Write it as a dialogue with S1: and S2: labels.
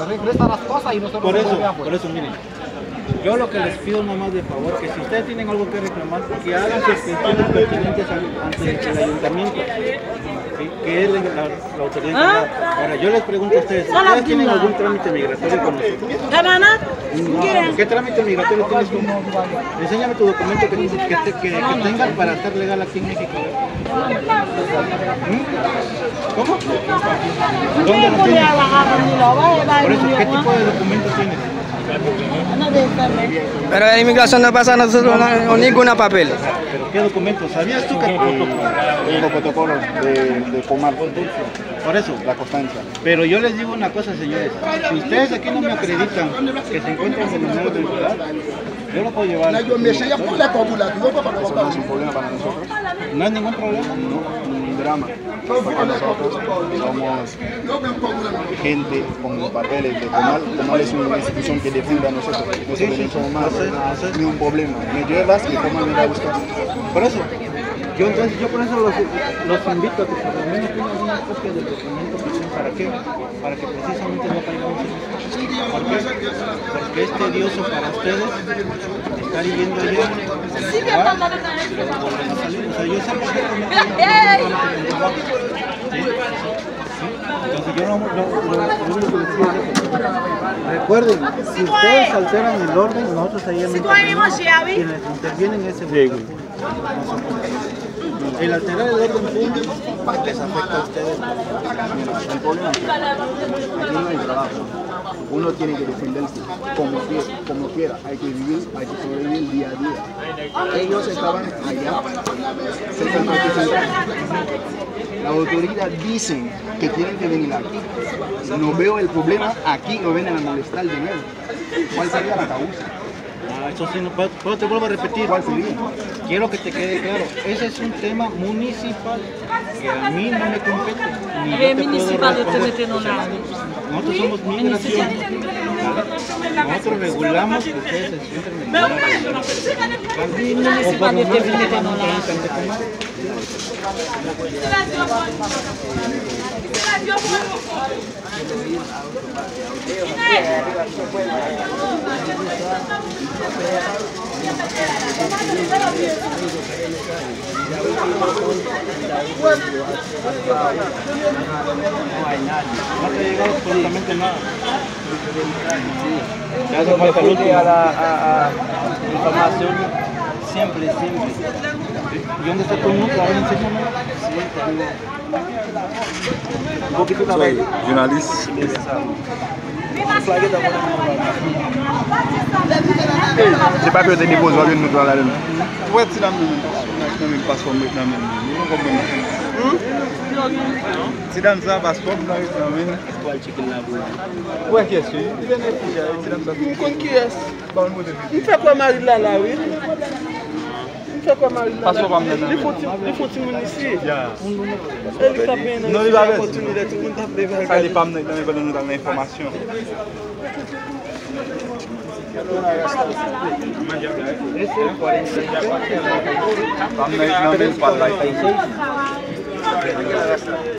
S1: regresa las cosas y nosotros
S2: por eso, miren. Yo lo que les pido nomás de favor, que si ustedes tienen algo que reclamar, que hagan sus gestiones pertinentes ante el ayuntamiento, ¿sí? Que es la autoridad encargada. Ahora, yo les pregunto a ustedes, ¿ustedes tienen algún trámite migratorio con nosotros? No. ¿Qué trámite migratorio tienes tú? Enséñame tu documento que tengas para estar legal aquí en México. ¿Cómo? ¿Dónde lo tienes? Por eso, ¿qué tipo de documentos tienes?
S3: Pero en inmigración no pasa nosotros ninguna papel.
S2: ¿Pero qué documentos? ¿Sabías tú que
S4: El protocolo de Comar?
S2: Por eso,
S4: la constancia.
S2: pero yo les digo una cosa, señores. Si ustedes aquí no me acreditan que se encuentran en el menor de edad, yo lo puedo llevar.
S4: Eso no es un problema para nosotros.
S2: No hay ningún problema.
S4: No, ningún drama. Porque nosotros somos gente con papeles de Comar. Comar es una institución que defiende a nosotros. Nosotros no somos más ni un problema. Me llevas y Comar me va a buscar.
S2: Por eso, yo por eso los invito a que por lo menos tengan una copia del documento que tienen. ¿Para qué? Para que precisamente no caigamos en eso. ¿Por qué? Porque es tedioso para ustedes estar yendo allá, volver a salir. O sea, yo sé perfectamente entonces yo lo único que les pido es eso. Recuerden, si ustedes alteran el orden, nosotros ahí quienes intervienen es el gobierno. El alterar el orden público les afecta a ustedes.
S4: El problema es que aquí no hay trabajo. Uno tiene que defenderse como quiera. Hay que vivir, hay que sobrevivir día a día. Ellos estaban allá, cerca del Parque Central. La autoridad dicen que tienen que venir aquí. No veo el problema, aquí lo vienen a molestar de nuevo. ¿Cuál sería la causa?
S2: Eso sí, pero te vuelvo a repetir.
S4: ¿Cuál sería?
S2: Quiero que te quede claro, ese es un tema municipal que a mí no me compete. Ni yo te puedo responder. Nosotros somos migración. Nosotros regulamos que ustedes se sienten no te ha llegado absolutamente nada. Te hace falta el último.
S5: Información siempre.
S2: ¿Y dónde está tu núcleo? A ver, enséñame. Un poquito la
S4: Soy jornalista. C'est pas que tu déposes dans une autre là. Ouais, c'est la même passeport maintenant. C'est dans ça passeport là maintenant. Ouais, qu'est-ce que il vient de c'est dans ça.
S5: Con qui est-ce? Il fait quoi Marie là oui? Il fait quoi Marie là?
S4: Passeport maintenant.
S5: Il faut tout le monde ici. Il tape bien.
S4: Non, il va avec.
S5: Continuer tout le monde tape bien.
S4: Ça dépend de l'information. Vamos a ir a